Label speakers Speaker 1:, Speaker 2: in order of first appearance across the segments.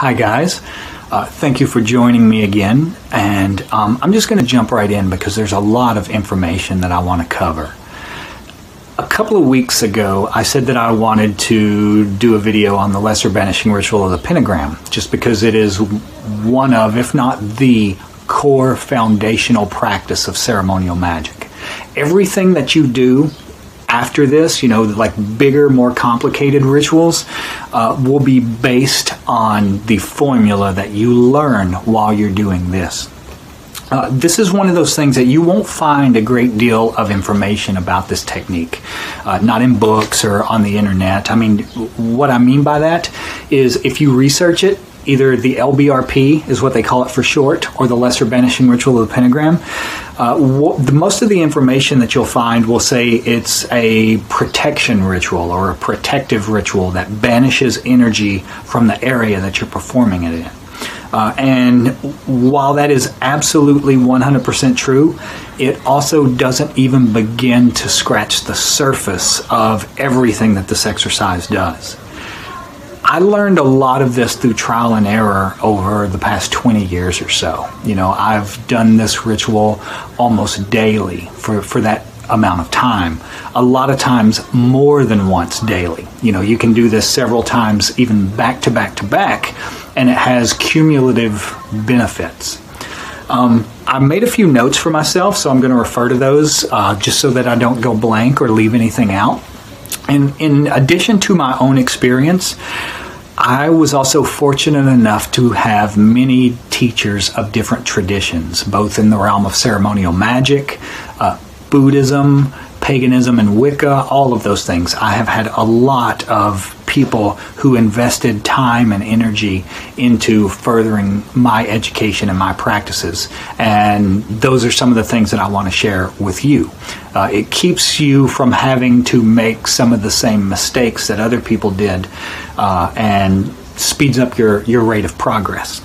Speaker 1: Hi guys, thank you for joining me again, and I'm just going to jump right in because there's a lot of information that I want to cover. A couple of weeks ago I said that I wanted to do a video on the lesser banishing ritual of the Pentagram, just because it is one of, if not the core foundational practice of ceremonial magic. Everything that you do after this, like bigger, more complicated rituals, will be based on the formula that you learn while you're doing this. This is one of those things that you won't find a great deal of information about this technique, not in books or on the internet. I mean, what I mean by that is if you research it, either the LBRP is what they call it for short, or the Lesser Banishing Ritual of the Pentagram, most of the information that you'll find will say it's a protection ritual or a protective ritual that banishes energy from the area that you're performing it in. And while that is absolutely 100% true, it also doesn't even begin to scratch the surface of everything that this exercise does. I learned a lot of this through trial and error over the past 20 years or so. I've done this ritual almost daily for that amount of time. A lot of times more than once daily. You can do this several times, even back to back to back, and it has cumulative benefits. I made a few notes for myself, so I'm going to refer to those just so that I don't go blank or leave anything out. And in addition to my own experience, I was also fortunate enough to have many teachers of different traditions, both in the realm of ceremonial magic, Buddhism, paganism, and Wicca, all of those things. I have had a lot of people who invested time and energy into furthering my education and my practices, and those are some of the things that I want to share with you. It keeps you from having to make some of the same mistakes that other people did, and speeds up your rate of progress.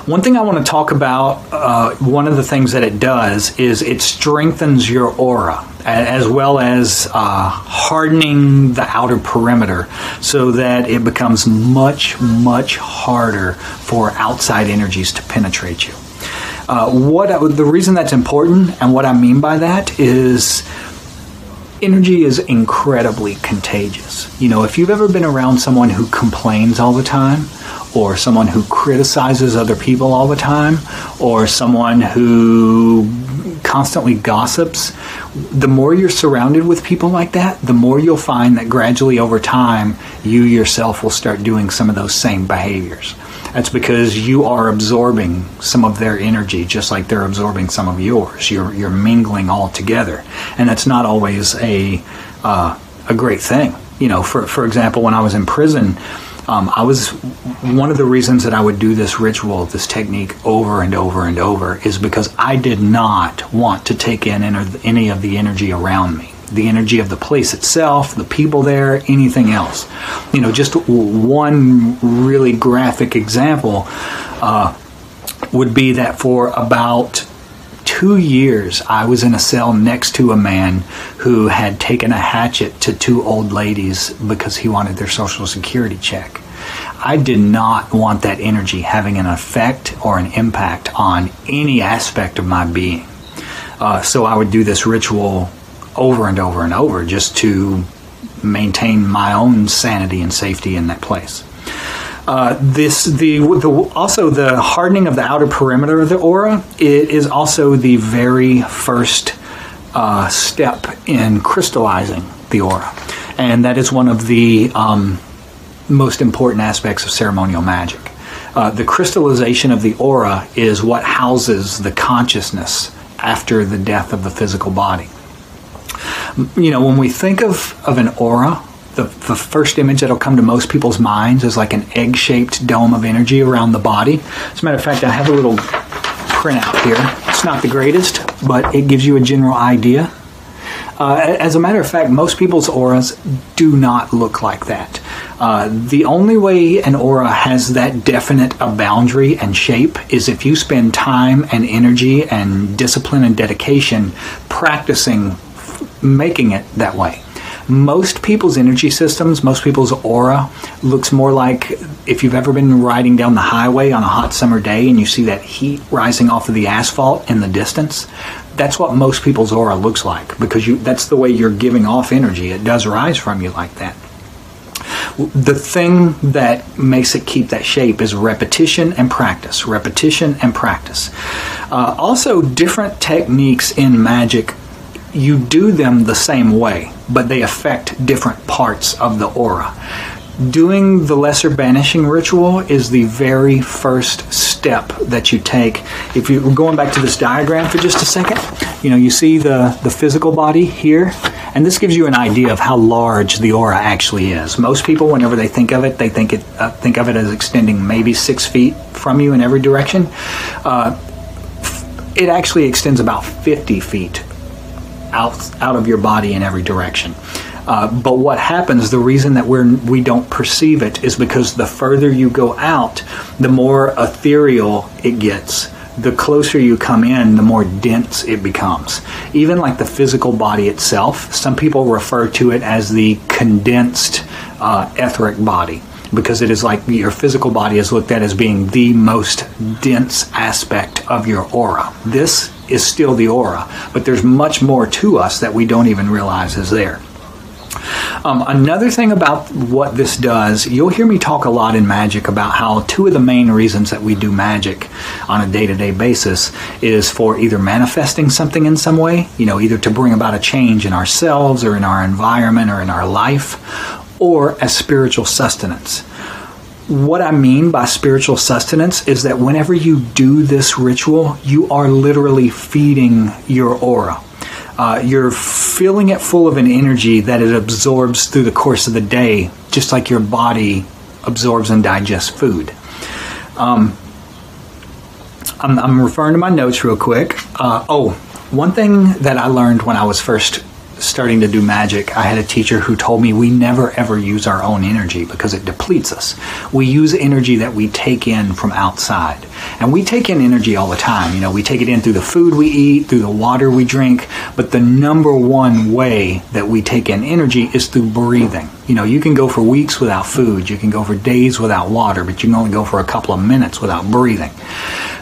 Speaker 1: One thing I want to talk about, one of the things that it does is it strengthens your aura, as well as hardening the outer perimeter so that it becomes much, much harder for outside energies to penetrate you. The reason that's important, and what I mean by that, is energy is incredibly contagious. If you've ever been around someone who complains all the time, or someone who criticizes other people all the time, or someone who constantly gossips, the more you're surrounded with people like that, the more you'll find that gradually over time, you yourself will start doing some of those same behaviors. That's because you are absorbing some of their energy, just like they're absorbing some of yours. You're mingling all together, and that's not always a great thing. For example, when I was in prison, one of the reasons that I would do this ritual, this technique over and over and over, is because I did not want to take in any of the energy around me. The energy of the place itself, the people there, anything else. Just one really graphic example would be that for about 2 years, I was in a cell next to a man who had taken a hatchet to 2 old ladies because he wanted their Social Security check. I did not want that energy having an effect or an impact on any aspect of my being. So I would do this ritual over and over and over just to maintain my own sanity and safety in that place. Also, the hardening of the outer perimeter of the aura is also the very first step in crystallizing the aura, and that is one of the most important aspects of ceremonial magic. The crystallization of the aura is what houses the consciousness after the death of the physical body. When we think of an aura, the first image that'll come to most people's minds is like an egg-shaped dome of energy around the body. As a matter of fact, I have a little printout here. It's not the greatest, but it gives you a general idea. As a matter of fact, most people's auras do not look like that. The only way an aura has that definite a boundary and shape is if you spend time and energy and discipline and dedication practicing making it that way. Most people's energy systems, most people's aura looks more like if you've ever been riding down the highway on a hot summer day and you see that heat rising off of the asphalt in the distance. That's what most people's aura looks like, because that's the way you're giving off energy. It does rise from you like that. The thing that makes it keep that shape is repetition and practice. Repetition and practice. Also, different techniques in magic, you do them the same way, but they affect different parts of the aura. Doing the lesser banishing ritual is the very first step that you take. If you're going back to this diagram for just a second, you see the physical body here, and this gives you an idea of how large the aura actually is. Most people, whenever they think of it, they think of it as extending maybe 6 feet from you in every direction. It actually extends about 50 feet out of your body in every direction. But what happens, the reason that we don't perceive it is because the further you go out, the more ethereal it gets. The closer you come in, the more dense it becomes. Even like the physical body itself, some people refer to it as the condensed etheric body, because it is like your physical body is looked at as being the most dense aspect of your aura. This is still the aura, but there's much more to us that we don't even realize is there. Another thing about what this does, you'll hear me talk a lot in magic about how two of the main reasons that we do magic on a day-to-day basis is for either manifesting something in some way, either to bring about a change in ourselves or in our environment or in our life, or as spiritual sustenance. What I mean by spiritual sustenance is that whenever you do this ritual, you are literally feeding your aura. You're filling it full of an energy that it absorbs through the course of the day, just like your body absorbs and digests food. I'm referring to my notes real quick. One thing that I learned when I was first starting to do magic, I had a teacher who told me we never ever use our own energy because it depletes us. We use energy that we take in from outside. And we take in energy all the time. We take it in through the food we eat, through the water we drink, but the number one way that we take in energy is through breathing. You can go for weeks without food, you can go for days without water, but you can only go for a couple of minutes without breathing.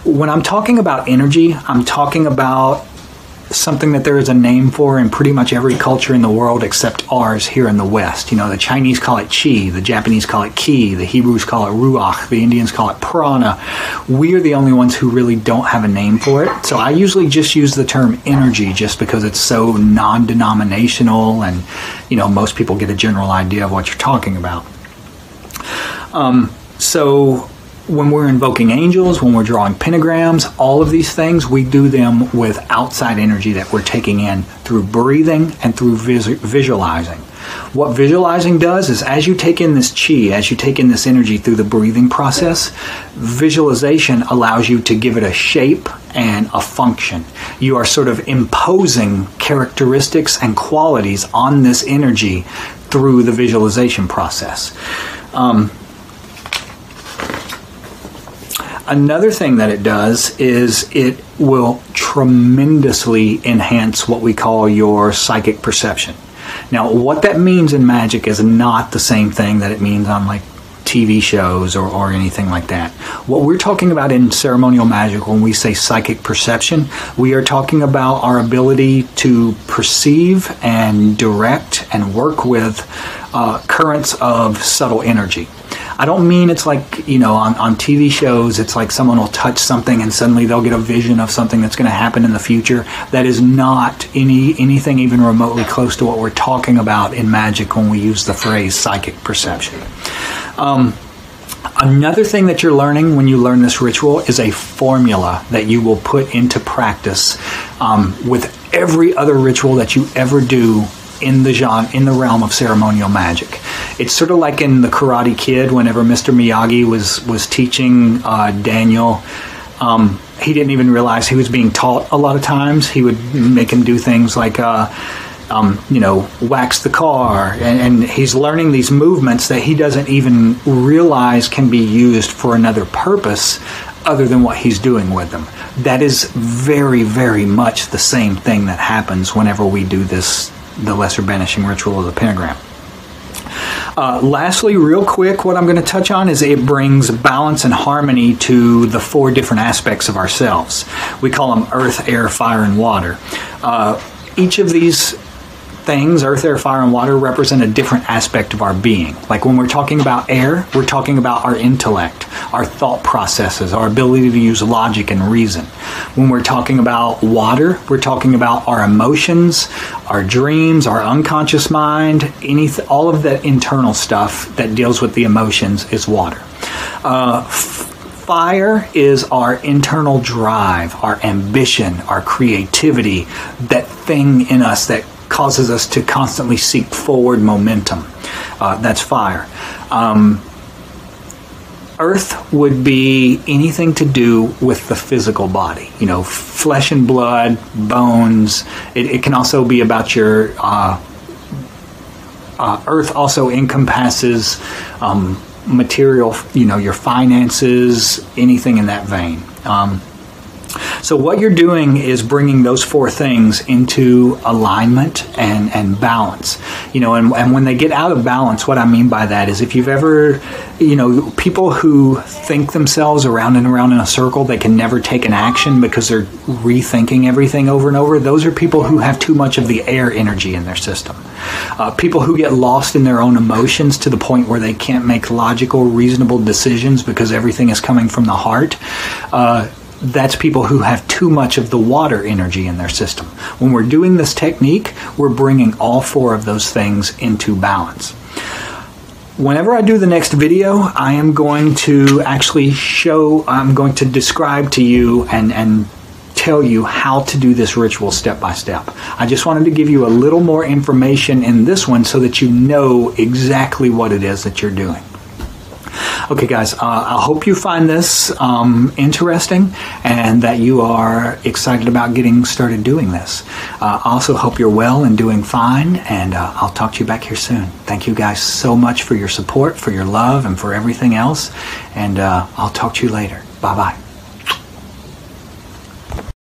Speaker 1: When I'm talking about energy, I'm talking about something that there is a name for in pretty much every culture in the world except ours here in the West. The Chinese call it qi, the Japanese call it ki, the Hebrews call it ruach, the Indians call it prana. We are the only ones who really don't have a name for it. So I usually just use the term energy just because it's so non-denominational and, most people get a general idea of what you're talking about. So when we're invoking angels, when we're drawing pentagrams, all of these things, we do them with outside energy that we're taking in through breathing and through visualizing. What visualizing does is as you take in this chi, as you take in this energy through the breathing process, visualization allows you to give it a shape and a function. You are sort of imposing characteristics and qualities on this energy through the visualization process. Another thing that it does is it will tremendously enhance what we call your psychic perception. Now, what that means in magic is not the same thing that it means on like TV shows or anything like that. What we're talking about in ceremonial magic when we say psychic perception, we are talking about our ability to perceive and direct and work with currents of subtle energy. I don't mean it's like, on TV shows, it's like someone will touch something and suddenly they'll get a vision of something that's going to happen in the future. That is not anything even remotely close to what we're talking about in magic when we use the phrase psychic perception. Another thing that you're learning when you learn this ritual is a formula that you will put into practice with every other ritual that you ever do in the realm of ceremonial magic. It's sort of like in The Karate Kid, whenever Mr. Miyagi was teaching Daniel, he didn't even realize he was being taught a lot of times. He would make him do things like, wax the car, and he's learning these movements that he doesn't even realize can be used for another purpose other than what he's doing with them. That is very, very much the same thing that happens whenever we do this the Lesser Banishing Ritual of the Pentagram. Lastly, real quick, what I'm going to touch on is it brings balance and harmony to the 4 different aspects of ourselves. We call them earth, air, fire, and water. Each of these things, earth, air, fire, and water, represent a different aspect of our being. Like when we're talking about air, we're talking about our intellect, our thought processes, our ability to use logic and reason. When we're talking about water, we're talking about our emotions, our dreams, our unconscious mind, all of that internal stuff that deals with the emotions is water. Fire is our internal drive, our ambition, our creativity, that thing in us that causes us to constantly seek forward momentum. That's fire. Earth would be anything to do with the physical body. You know, flesh and blood, bones. It can also be about your... Earth also encompasses material, you know, your finances, anything in that vein. So what you're doing is bringing those 4 things into alignment and balance. You know, and when they get out of balance, what I mean by that is if you've ever, you know, people who think themselves around and around in a circle, they can never take an action because they're rethinking everything over and over. Those are people who have too much of the air energy in their system. People who get lost in their own emotions to the point where they can't make logical, reasonable decisions because everything is coming from the heart. That's people who have too much of the water energy in their system. When we're doing this technique, we're bringing all 4 of those things into balance. Whenever I do the next video, I am going to actually I'm going to describe to you and tell you how to do this ritual step by step. I just wanted to give you a little more information in this one so that you know exactly what it is that you're doing. Okay, guys, I hope you find this interesting and that you are excited about getting started doing this. I also hope you're well and doing fine, and I'll talk to you back here soon. Thank you guys so much for your support, for your love, and for everything else, and I'll talk to you later. Bye-bye.